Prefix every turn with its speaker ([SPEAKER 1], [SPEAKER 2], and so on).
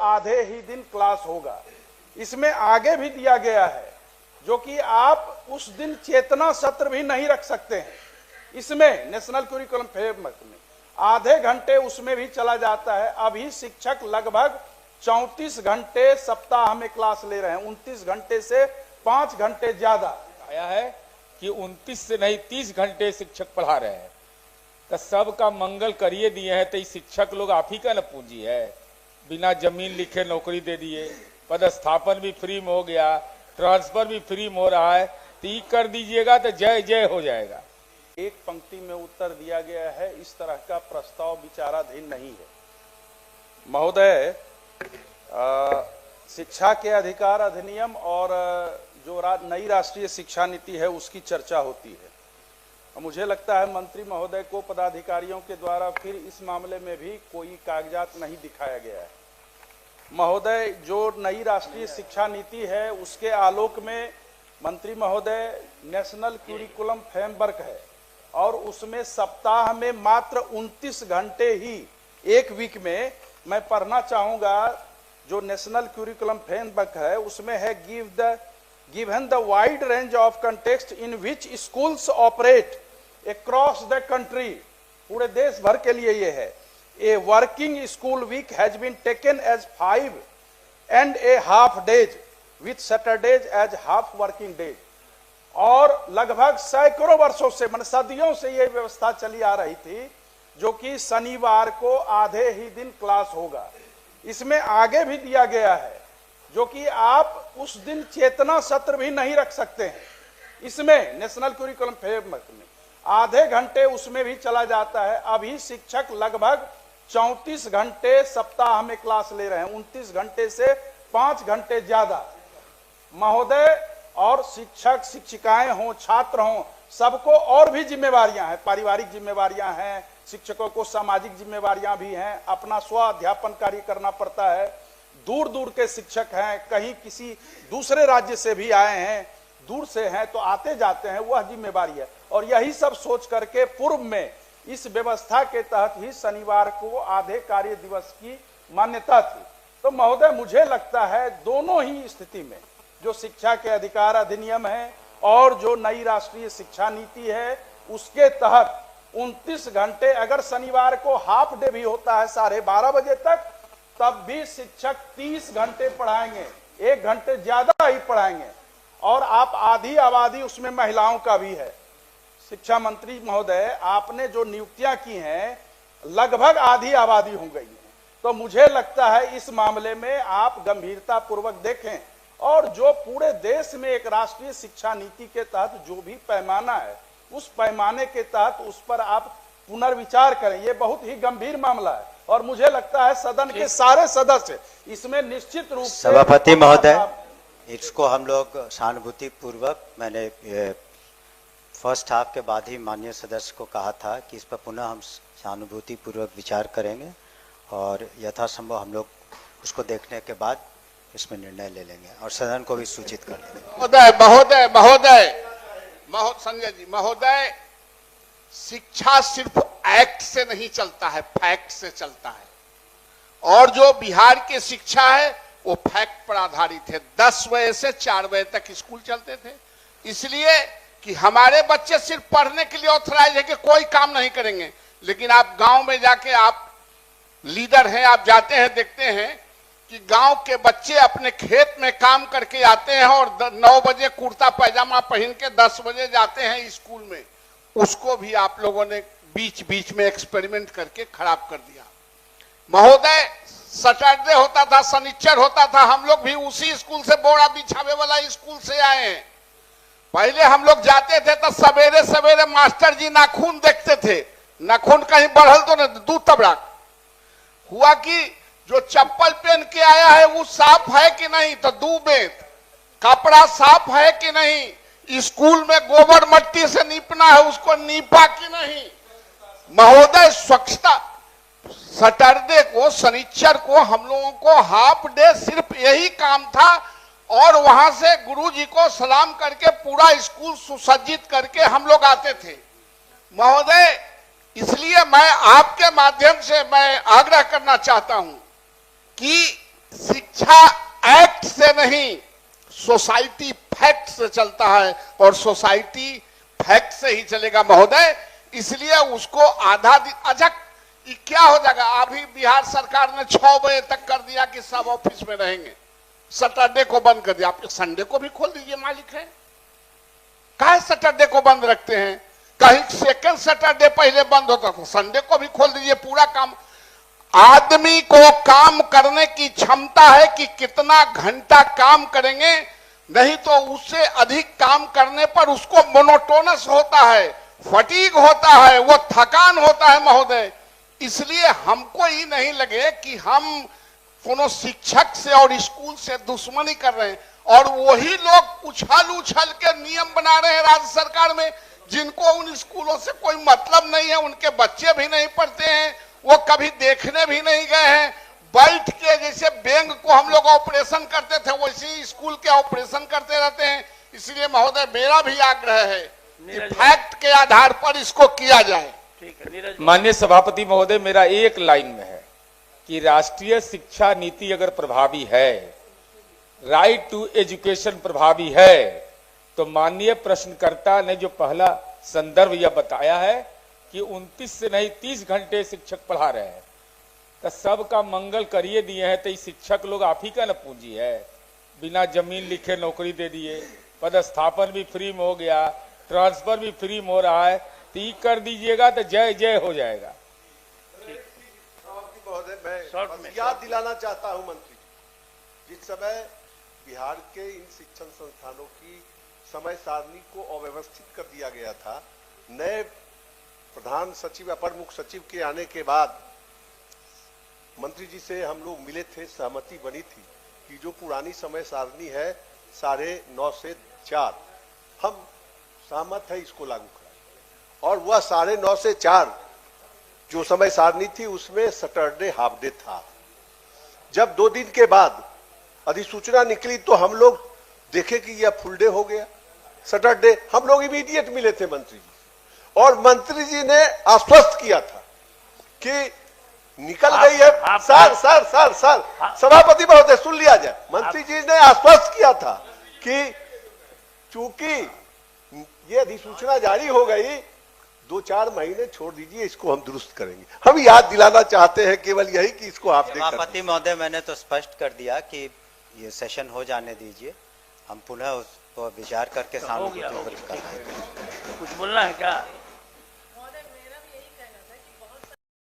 [SPEAKER 1] आधे ही दिन क्लास होगा। इसमेमें आगे भी दिया गया है जो कि आप उस दिन चेतना सत्र भी नहीं रख सकते हैं। इसमें नेशनल करिकुलम फ्रेमवर्क में आधे घंटे उसमें भी चला जाता है। अभी शिक्षक लगभग 34 घंटे सप्ताह में क्लास ले रहे हैं, 29 घंटे से 5 घंटे ज्यादा
[SPEAKER 2] आया है कि 29 से नहीं 30 घंटे शिक्षक पढ़ा रहे हैं। तो सबका मंगल करिए दिए हैं, तो ये शिक्षक लोग आप ही का न पूंजी है। बिना जमीन लिखे नौकरी दे दिए, पदस्थापन भी फ्री में हो गया, ट्रांसफर भी फ्री में हो रहा है, तो ये कर दीजिएगा तो जय जय हो जाएगा।
[SPEAKER 1] एक पंक्ति में उत्तर दिया गया है, इस तरह का प्रस्ताव विचाराधीन नहीं है। महोदय, शिक्षा के अधिकार अधिनियम और जो नई राष्ट्रीय शिक्षा नीति है उसकी चर्चा होती है। मुझे लगता है मंत्री महोदय को पदाधिकारियों के द्वारा फिर इस मामले में भी कोई कागजात नहीं दिखाया गया है। महोदय, जो नई राष्ट्रीय शिक्षा नीति है उसके आलोक में मंत्री महोदय नेशनल करिकुलम फ्रेमवर्क है और उसमें सप्ताह में मात्र 29 घंटे ही एक वीक में मैं पढ़ना चाहूंगा। जो नेशनल करिकुलम फ्रेमवर्क है उसमें है given the wide range of context in which schools operate across the country, पूरे देश भर के लिए ये है। A working school week has been taken as 5.5 days with Saturdays as half working days। और लगभग सैकड़ों वर्षों से, मतलब सदियों से ये व्यवस्था चली आ रही थी जो कि शनिवार को आधे ही दिन क्लास होगा। इसमें आगे भी दिया गया है जो कि आप उस दिन चेतना सत्र भी नहीं रख सकते हैं। इसमें नेशनल करिकुलम फ्रेमवर्क में आधे घंटे उसमें भी चला जाता है। अभी शिक्षक लगभग 34 घंटे सप्ताह में क्लास ले रहे हैं, 29 घंटे से 5 घंटे ज्यादा। महोदय, और शिक्षक शिक्षिकाएं हों, छात्र हों, सबको और भी जिम्मेवारियां हैं, पारिवारिक जिम्मेवारियां हैं, शिक्षकों को सामाजिक जिम्मेवारियां भी हैं, अपना स्व अध्यापन कार्य करना पड़ता है। दूर दूर के शिक्षक हैं, कहीं किसी दूसरे राज्य से भी आए हैं, दूर से हैं तो आते जाते हैं, वह जिम्मेवारी है। और यही सब सोच करके पूर्व में इस व्यवस्था के तहत ही शनिवार को आधे कार्य दिवस की मान्यता थी। तो महोदय, मुझे लगता है दोनों ही स्थिति में जो शिक्षा के अधिकार अधिनियम है और जो नई राष्ट्रीय शिक्षा नीति है उसके तहत 29 घंटे, अगर शनिवार को हाफ डे भी होता है 12:30 बजे तक, तब भी शिक्षक 30 घंटे पढ़ाएंगे, 1 घंटे ज्यादा ही पढ़ाएंगे। और आप आधी आबादी उसमें महिलाओं का भी है। शिक्षा मंत्री महोदय, आपने जो नियुक्तियां की हैं लगभग आधी आबादी हो गई है। तो मुझे लगता है इस मामले में आप गंभीरता पूर्वक देखें और जो पूरे देश में एक राष्ट्रीय शिक्षा नीति के तहत जो भी पैमाना है उस पैमाने के तहत उस पर आप पुनर्विचार करें। ये बहुत ही गंभीर मामला है और मुझे लगता है सदन के सारे सदस्य इसमें निश्चित रूप से।
[SPEAKER 3] सभापति महोदय, इसको हम लोग सहानुभूति पूर्वक, मैंने फर्स्ट हाफ के बाद ही माननीय सदस्य को कहा था कि इस पर पुनः हम सहानुभूति पूर्वक विचार करेंगे और यथासंभव हम लोग उसको देखने के बाद इसमें निर्णय ले लेंगे और सदन को भी सूचित कर देंगे।
[SPEAKER 4] संजय जी महोदय, शिक्षा सिर्फ एक्ट से नहीं चलता है, फैक्ट से चलता है। और जो बिहार की शिक्षा है वो फैक्ट पर आधारित है। 10 बजे से 4 बजे तक स्कूल चलते थे, इसलिए कि हमारे बच्चे सिर्फ पढ़ने के लिए ऑथराइज है कि कोई काम नहीं करेंगे। लेकिन आप गांव में जाके, आप लीडर हैं, आप जाते हैं, देखते हैं कि गांव के बच्चे अपने खेत में काम करके आते हैं और 9 बजे कुर्ता पैजामा पहन के 10 बजे जाते हैं स्कूल में। उसको भी आप लोगों ने बीच बीच में एक्सपेरिमेंट करके खराब कर दिया। महोदय, सैटरडे होता था, शनिचर होता था, हम लोग भी उसी स्कूल से, बोरा बिछावे वाला स्कूल से आए हैं। पहले हम लोग जाते थे तो सवेरे सवेरे मास्टर जी नाखून देखते थे, नाखून कहीं बढ़ल तो नहीं, दूध तबड़ा हुआ कि जो चप्पल पहन के आया है वो साफ है कि नहीं, तो दूबेत कपड़ा साफ है कि नहीं, स्कूल में गोबर मट्टी से नीपना है उसको नीपा कि नहीं। महोदय, स्वच्छता सैटरडे को, शनिचर को हम लोगों को हाफ डे सिर्फ यही काम था और वहां से गुरुजी को सलाम करके पूरा स्कूल सुसज्जित करके हम लोग आते थे। महोदय, इसलिए मैं आपके माध्यम से मैं आग्रह करना चाहता हूं कि शिक्षा एक्ट से नहीं, सोसाइटी फैक्ट से चलता है और सोसाइटी फैक्ट से ही चलेगा महोदय। इसलिए उसको आधा दिन, अच्छा ये क्या हो जाएगा? अभी बिहार सरकार ने 6 बजे तक कर दिया कि सब ऑफिस में रहेंगे, सैटरडे को बंद कर दिया। आप संडे को भी खोल दीजिए, मालिक है। काहे सैटरडे को बंद रखते हैं? कहीं सेकंड सैटरडे पहले बंद होता था, संडे को भी खोल दीजिए। पूरा काम, आदमी को काम करने की क्षमता है कि कितना घंटा काम करेंगे, नहीं तो उससे अधिक काम करने पर उसको मोनोटोनस होता है, फटीग होता है, वो थकान होता है महोदय। इसलिए हमको ही नहीं लगे कि हम कोनो शिक्षक से और स्कूल से दुश्मनी कर रहे हैं, और वही लोग उछल उछल के नियम बना रहे हैं राज्य सरकार में, जिनको उन स्कूलों से कोई मतलब नहीं है, उनके बच्चे भी नहीं पढ़ते हैं, वो कभी देखने भी नहीं गए हैं। बैठ के जैसे बैंक को हम लोग ऑपरेशन करते थे, वैसे ही स्कूल के ऑपरेशन करते रहते हैं। इसलिए महोदय मेरा भी आग्रह है कि फैक्ट के आधार पर इसको किया जाए।
[SPEAKER 2] माननीय सभापति महोदय, मेरा एक लाइन में है कि राष्ट्रीय शिक्षा नीति अगर प्रभावी है, राइट टू एजुकेशन प्रभावी है, तो माननीय प्रश्नकर्ता ने जो पहला संदर्भ यह बताया है कि 29 से नहीं 30 घंटे शिक्षक पढ़ा रहे हैं, तो सबका मंगल करिए दिए हैं। तो ये शिक्षक लोग आप ही का न पूंजी है। बिना जमीन लिखे नौकरी दे दिए, पदस्थापन भी फ्री में हो गया, ट्रांसफर भी फ्री में हो रहा है, तो ये कर दीजिएगा तो जय जय हो जाएगा।
[SPEAKER 5] महोदय, मैं याद दिलाना चाहता हूं मंत्री जी, जिस समय बिहार के इन शिक्षण संस्थानों की समय सारणी को अव्यवस्थित कर दिया गया था, नए प्रधान सचिव अपर मुख्य सचिव के आने के बाद मंत्री जी से हम लोग मिले थे, सहमति बनी थी कि जो पुरानी समय सारणी है 9:30 से 4, हम सहमत है इसको लागू कराएं। और वह 9:30 से 4 जो समय सारणी थी उसमें सैटरडे हाफ डे था। जब 2 दिन के बाद अधिसूचना निकली तो हम लोग देखे कि यह फुल डे हो गया सैटरडे। हम लोग इमीडिएट मिले थे मंत्री जी, और मंत्री जी ने आश्वस्त किया था कि निकल गई है। सर सभापति महोदय सुन लिया जाए। मंत्री जी ने आश्वस्त किया था कि चूंकि ये अधिसूचना जारी हो गई, 2-4 महीने छोड़ दीजिए, इसको हम दुरुस्त करेंगे। हम याद दिलाना चाहते हैं केवल यही कि इसको आप
[SPEAKER 3] सभापति महोदय, मैंने तो स्पष्ट कर दिया कि ये सेशन हो जाने दीजिए, हम पुनः उस पर विचार करके
[SPEAKER 6] कुछ बोलना है क्या?